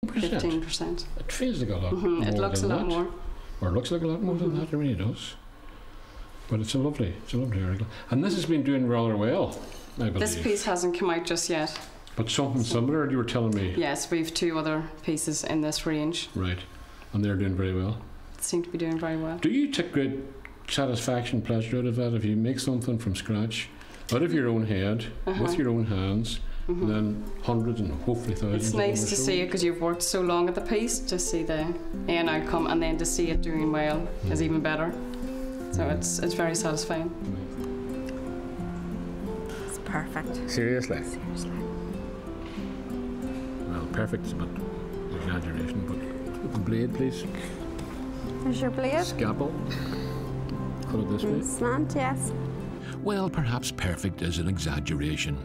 15%. It feels like a lot more. It looks a lot more. Or looks like a lot more than that, it really does. But it's a lovely article. And this has been doing rather well, I believe. This piece hasn't come out just yet. But something similar, you were telling me? Yes, we have 2 other pieces in this range. Right. And they're doing very well? They seem to be doing very well. Do you take great satisfaction, pleasure out of that if you make something from scratch, out of your own head, with your own hands, and then hundreds and hopefully thousands? It's nice to see it because you've worked so long at the piece, to see the end outcome, and then to see it doing well is even better. So it's very satisfying. It's perfect. Seriously? Seriously. Well, perfect is a bit exaggeration, but the blade, please. There's your blade. Scalpel. Cut it this way. Slant, yes. Well, perhaps perfect is an exaggeration,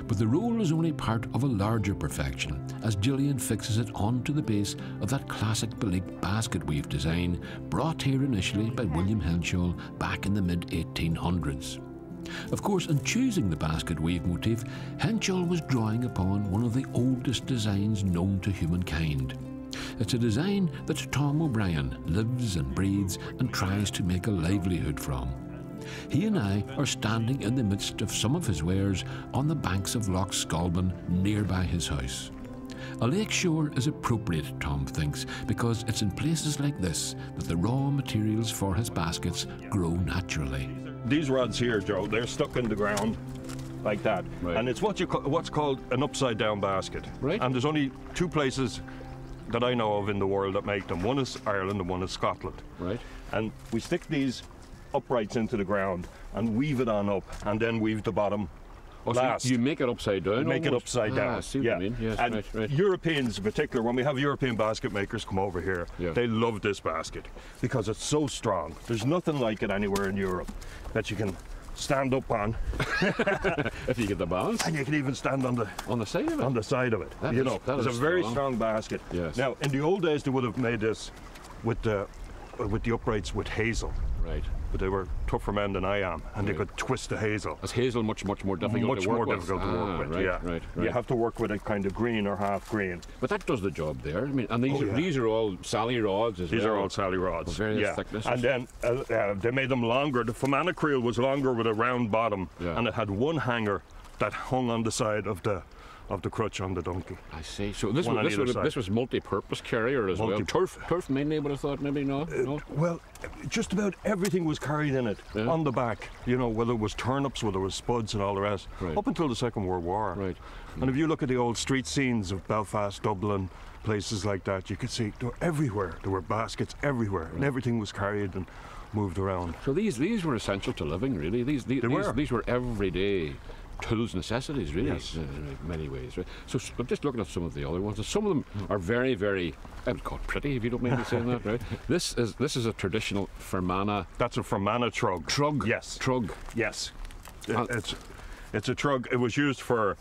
but the roll is only part of a larger perfection as Gillian fixes it onto the base of that classic Belleek basket weave design brought here initially by William Henshaw back in the mid-1800s. Of course, in choosing the basket weave motif, Henshaw was drawing upon one of the oldest designs known to humankind. It's a design that Tom O'Brien lives and breathes and tries to make a livelihood from. He and I are standing in the midst of some of his wares on the banks of Loch Scolban nearby his house. A lake shore is appropriate, Tom thinks, because it's in places like this that the raw materials for his baskets grow naturally. These rods here, Joe, they're stuck in the ground like that. Right. And it's what's called an upside down basket. Right. And there's only 2 places that I know of in the world that make them. One is Ireland and one is Scotland. Right. And we stick these uprights into the ground and weave it on up, and then weave the bottom last. So you make it upside down? Make it upside down. I see what you mean. Yes, and right. Europeans in particular, when we have European basket makers come over here, they love this basket because it's so strong. There's nothing like it anywhere in Europe that you can stand up on. If you get the balance. And you can even stand on the side of it. On the side of it. It's a very strong basket. Yes. Now, in the old days, they would have made this with the uprights with hazel. Right. But they were tougher men than I am, and they could twist the hazel. Is hazel much more difficult to work with? Much more difficult to work with, Right. You have to work with it kind of green or half green. But that does the job there. I mean, and these are all Sally rods as well. These are all Sally rods. Of various thicknesses. And then they made them longer. The Fermanagh creel was longer with a round bottom, and it had one hanger that hung on the side of the crutch on the donkey. I see. So this was multi-purpose carrier as well. Turf mainly, would have thought, maybe no? Well, just about everything was carried in it on the back. You know, whether it was turnips, whether it was spuds, and all the rest. Right. Up until the Second World War. Right. And if you look at the old street scenes of Belfast, Dublin, places like that, you could see they were everywhere. There were baskets everywhere, and everything was carried and moved around. So these were essential to living, really. These were everyday tools, necessities, really, in many ways. Right? So I'm just looking at some of the other ones. Some of them are very, very, I would call it pretty, if you don't mind me saying that, right? This is a traditional Fermanagh. That's a Fermanagh trug. Trug? Yes. Trug. Yes. It's a trug. It was used for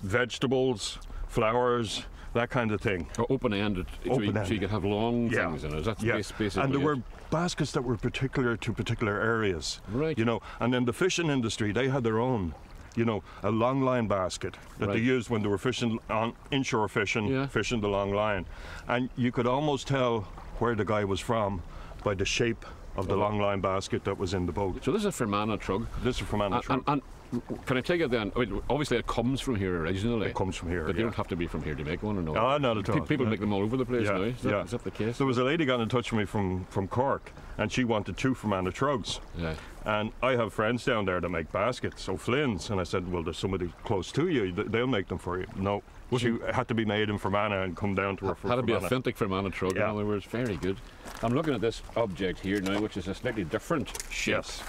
vegetables, flowers, that kind of thing. Open-ended, so you could have long things in it. That's basically and there were baskets that were particular to particular areas. Right. You know, and then the fishing industry, they had their own. You know, a long line basket that they used when they were fishing on inshore fishing, fishing the long line. And you could almost tell where the guy was from by the shape of the long line basket that was in the boat. So this is a Fermanagh trug. This is a Fermanagh trug. And can I take it then? I mean, obviously, it comes from here originally. It comes from here. But you don't have to be from here to make one, or no? No, not at all. People make them all over the place now. Is that the case? There was a lady got in touch with me from Cork, and she wanted 2 Fermanagh trugs. Yeah. And I have friends down there that make baskets, O'Flynn's, and I said, well, there's somebody close to you, they'll make them for you. No, she had to be made in Fermanagh and come down to her for Had to be authentic Fermanagh trug, in other words. Very good. I'm looking at this object here now, which is a slightly different shape. Yes.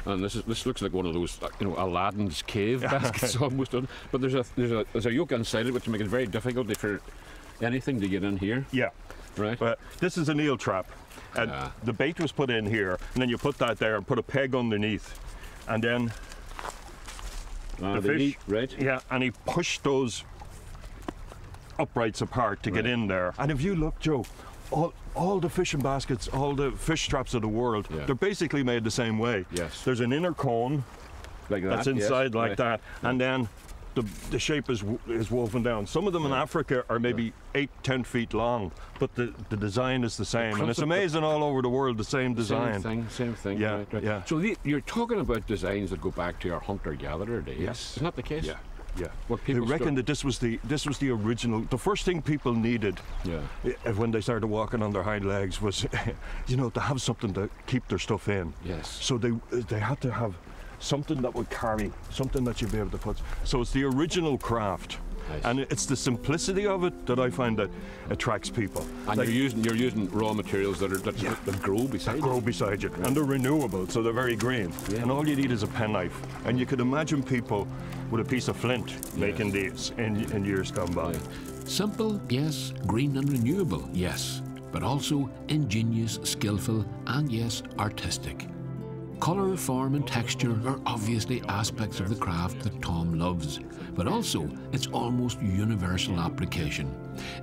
And this looks like one of those, Aladdin's cave baskets almost. But there's a yoke inside it, which makes it very difficult for anything to get in here. Yeah. Right. But this is an eel trap. And the bait was put in here, and then you put that there and put a peg underneath. And then the fish, yeah, and he pushed those uprights apart to get in there. And if you look, Joe, all the fishing baskets, all the fish traps of the world, they're basically made the same way. Yes. There's an inner cone like that, that's inside like that, and then the shape is woven down. Some of them in Africa are maybe 8-10 feet long, but the design is the same, and it's amazing all over the world, the same design. Same thing. Yeah, right. yeah. So you're talking about designs that go back to our hunter-gatherer days. Yes. Isn't that the case? Yeah. Yeah, what they reckon that this was the original. The first thing people needed, when they started walking on their hind legs, was, to have something to keep their stuff in. Yes. So they had to have something that would carry, something that you'd be able to put. So it's the original craft. Nice. And it's the simplicity of it that I find that attracts people. And you're using raw materials that grow beside you. Grow beside you, and they're renewable, so they're very green. Yeah. And all you need is a penknife. And you could imagine people with a piece of flint making these in years gone by. Yeah. Simple, yes. Green and renewable, yes. But also ingenious, skillful, and yes, artistic. Colour, form and texture are obviously aspects of the craft that Tom loves, but also its almost universal application.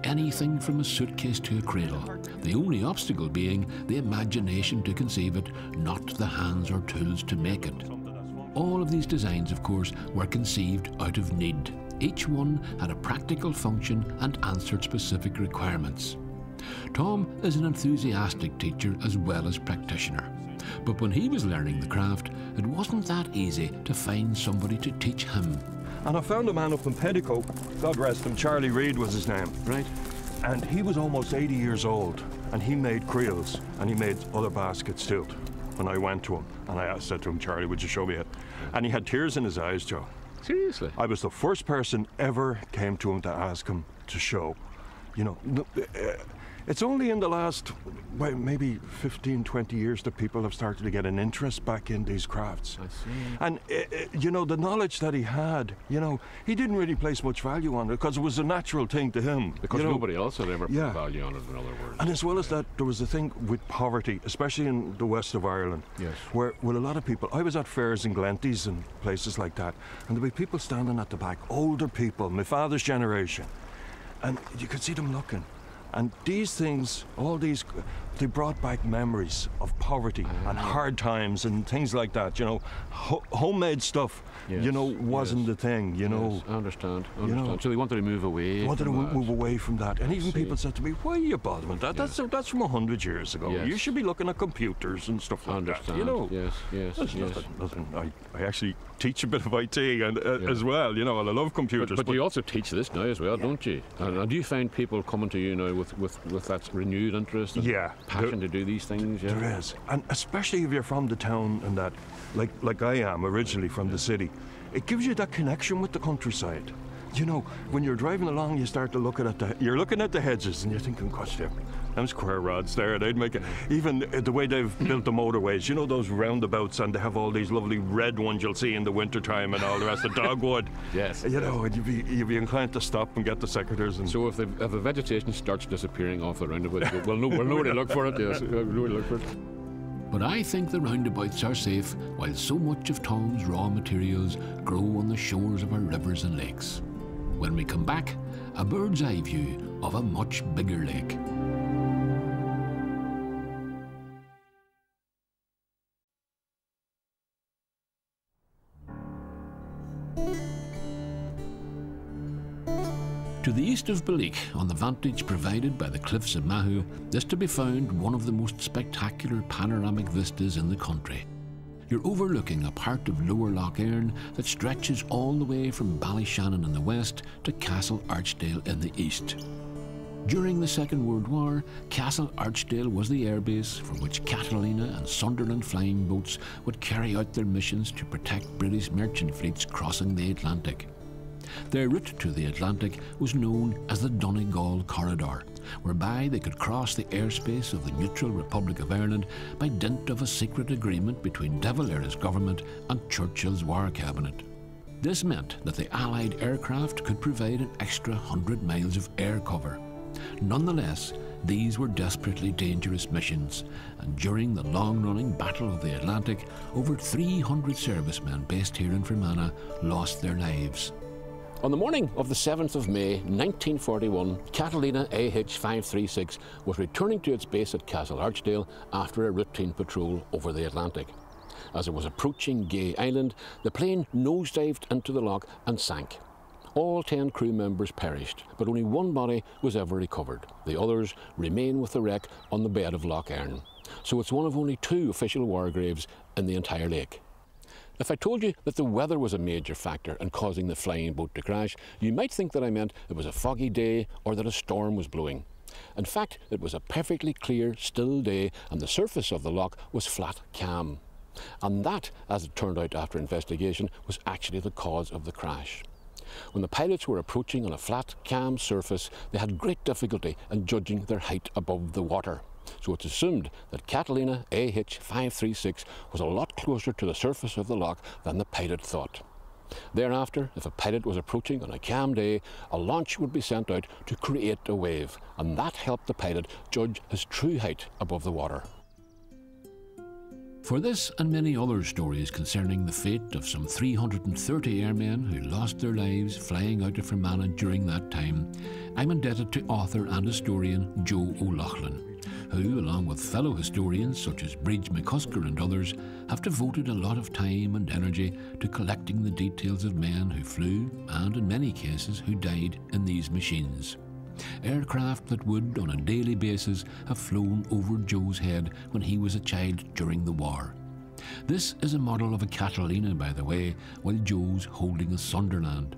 Anything from a suitcase to a cradle, the only obstacle being the imagination to conceive it, not the hands or tools to make it. All of these designs, of course, were conceived out of need. Each one had a practical function and answered specific requirements. Tom is an enthusiastic teacher as well as practitioner. But when he was learning the craft, it wasn't that easy to find somebody to teach him. And I found a man up in Petticoat, God rest him, Charlie Reid was his name. Right. And he was almost 80 years old, and he made creels, and he made other baskets too. When I went to him, and I said to him, Charlie, would you show me it? And he had tears in his eyes, Joe. Seriously? I was the first person ever came to him to ask him to show. It's only in the last, maybe 15, 20 years that people have started to get an interest back in these crafts. I see. And, the knowledge that he had, he didn't really place much value on it because it was a natural thing to him. Because nobody else had ever put value on it, in other words. And as well as that, there was a thing with poverty, especially in the west of Ireland, where with a lot of people, I was at fairs in Glenties and places like that, and there'd be people standing at the back, older people, my father's generation, and you could see them looking. And these things, all these, they brought back memories of poverty and hard times and things like that, homemade stuff, wasn't the thing, Yes, I understand. So they wanted to move away. They wanted to move away from that. And even people said to me, why are you bothering that? That's from 100 years ago. Yes. You should be looking at computers and stuff like that, Yes. Nothing. I actually teach a bit of IT as well, and I love computers. But you also teach this now as well, don't you? And do you find people coming to you now with that renewed interest and passion to do these things? Yeah? There is. And especially if you're from the town and that, like I am originally from the city, it gives you that connection with the countryside. When you're driving along, you start to look at you're looking at the hedges and you're thinking, gosh, them square rods there, they'd make it. Even the way they've built the motorways, those roundabouts, and they have all these lovely red ones you'll see in the wintertime and all the rest of dogwood. Yes. And you'd be inclined to stop and get the secateurs. And so if the vegetation starts disappearing off the roundabout, we'll know where to look for it, yes. We'll know where to look for it. But I think the roundabouts are safe while so much of Tom's raw materials grow on the shores of our rivers and lakes. When we come back, a bird's eye view of a much bigger lake. To the east of Belleek, on the vantage provided by the cliffs of Mahu, is to be found one of the most spectacular panoramic vistas in the country. You're overlooking a part of Lower Lough Erne that stretches all the way from Ballyshannon in the west to Castle Archdale in the east. During the Second World War, Castle Archdale was the airbase from which Catalina and Sunderland flying boats would carry out their missions to protect British merchant fleets crossing the Atlantic. Their route to the Atlantic was known as the Donegal Corridor, whereby they could cross the airspace of the neutral Republic of Ireland by dint of a secret agreement between De Valera's government and Churchill's War Cabinet. This meant that the Allied aircraft could provide an extra 100 miles of air cover. Nonetheless, these were desperately dangerous missions, and during the long-running Battle of the Atlantic, over 300 servicemen based here in Fermanagh lost their lives. On the morning of the 7th of May 1941, Catalina AH-536 was returning to its base at Castle Archdale after a routine patrol over the Atlantic. As it was approaching Gay Island, the plane nosedived into the loch and sank. All 10 crew members perished, but only one body was ever recovered. The others remain with the wreck on the bed of Lough Erne. So it's one of only 2 official war graves in the entire lake. If I told you that the weather was a major factor in causing the flying boat to crash, you might think that I meant it was a foggy day or that a storm was blowing. In fact, it was a perfectly clear, still day, and the surface of the loch was flat, calm. And that, as it turned out after investigation, was actually the cause of the crash. When the pilots were approaching on a flat, calm surface, they had great difficulty in judging their height above the water. So it's assumed that Catalina AH536 was a lot closer to the surface of the loch than the pilot thought. Thereafter, if a pilot was approaching on a calm day, a launch would be sent out to create a wave, and that helped the pilot judge his true height above the water. For this and many other stories concerning the fate of some 330 airmen who lost their lives flying out of Fermanagh during that time, I'm indebted to author and historian Joe O'Loughlin, who, along with fellow historians such as Bridge McCusker and others, have devoted a lot of time and energy to collecting the details of men who flew and, in many cases, who died in these machines. Aircraft that would, on a daily basis, have flown over Joe's head when he was a child during the war. This is a model of a Catalina, by the way, while Joe's holding a Sunderland.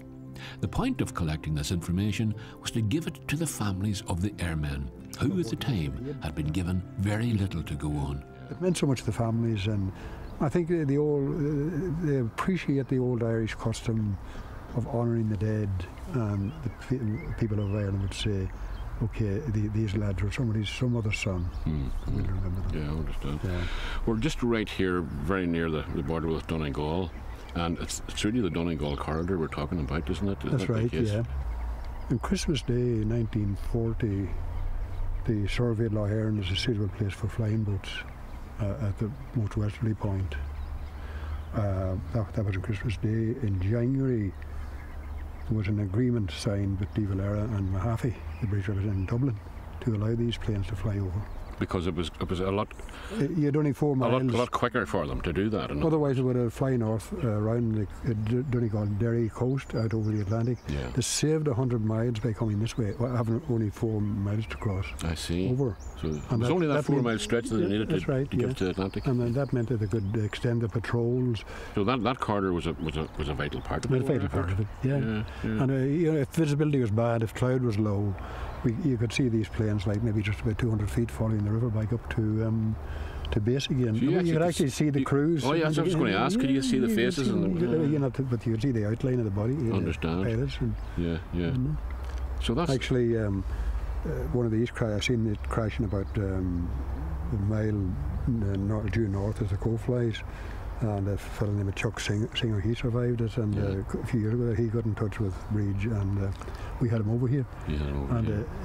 The point of collecting this information was to give it to the families of the airmen, who at the time had been given very little to go on. It meant so much to the families, and I think they appreciate the old Irish custom of honouring the dead, and the people of Ireland would say, okay, these lads are some other son. We'll remember them. Yeah, I understand. Yeah. We're just right here, very near the border with Donegal, and it's really the Donegal corridor we're talking about, isn't it? That's right, yeah. On Christmas Day 1940, they surveyed Lough Erne as a suitable place for flying boats at the most westerly point. That was on Christmas Day. In January, there was an agreement signed with De Valera and Mahaffey, the British representative in Dublin, to allow these planes to fly over. Because it was a lot. You had only 4 miles. A lot quicker for them to do that. Otherwise, it would have fly north around the Donegal Derry coast out over the Atlantic. Yeah. They saved 100 miles by coming this way, having only 4 miles to cross. I see. Over. So it was only that 4-mile stretch that they needed to give to the Atlantic. And then that meant that they could extend the patrols. So that corridor was a vital part of it. A vital part of it. Yeah. And if visibility was bad, if cloud was low, you could see these planes like maybe just about 200 feet following the river back up to base again. So you could actually see the crews. Oh yeah, that's what I was going to ask. Could you see the faces? But you could see the outline of the body. Understand. Pilots yeah. So that's actually one of these I've seen it crashing about a mile due north as the crow flies. And a fellow named Chuck Singer, he survived it, and a few years ago he got in touch with Bridge, and we had him over here.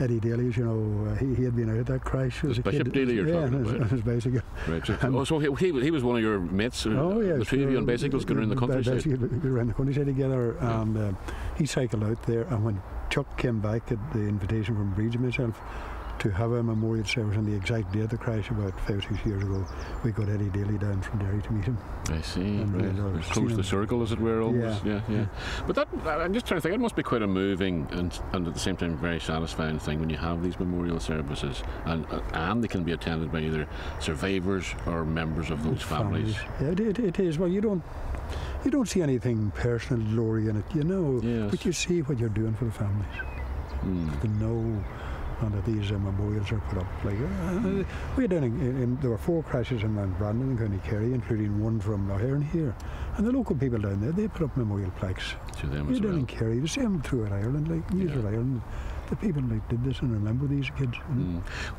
Eddie Daly, he had been out at that crash. Bishop Daly you're talking about? On his bicycle. Right. So he was one of your mates? The three of you on bicycles going around the countryside? We ran the countryside together, and he cycled out there, and when Chuck came back at the invitation from Bridge and myself to have a memorial service on the exact day of the crash about 5 or 6 years ago, we got Eddie Daly down from Derry to meet him. I see, right. Close the circle, as it were, almost. Yeah. But that, I'm just trying to think, it must be quite a moving and at the same time very satisfying thing when you have these memorial services, and they can be attended by either survivors or members of those families. Yeah, it is. Well, you don't see anything personal glory in it, yes. But you see what you're doing for the families. To know. And that these memorials are put up. We had there were 4 crashes in Mount Brandon in County Kerry, including one from Lough Erne here. And the local people down there, they put up memorial plaques. To them as well. Down in Kerry, the same throughout Ireland, News of Ireland. The people did this and remember these kids.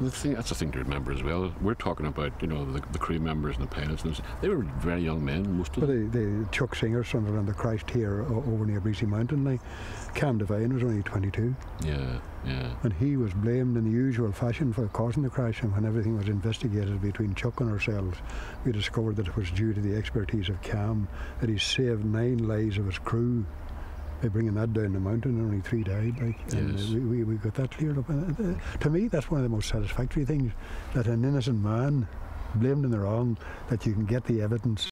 Well, that's the thing to remember as well. We're talking about the crew members and the pilots. And they were very young men, most of them. The Chuck Singer, Sunderland, that crashed here over near Breezy Mountain. Cam Devine was only 22. Yeah. And he was blamed in the usual fashion for causing the crash. And when everything was investigated between Chuck and ourselves, we discovered that it was due to the expertise of Cam that he saved 9 lives of his crew by bringing that down the mountain, and only 3 died. And we got that cleared up. To me, that's one of the most satisfactory things, that an innocent man blamed in the wrong, that you can get the evidence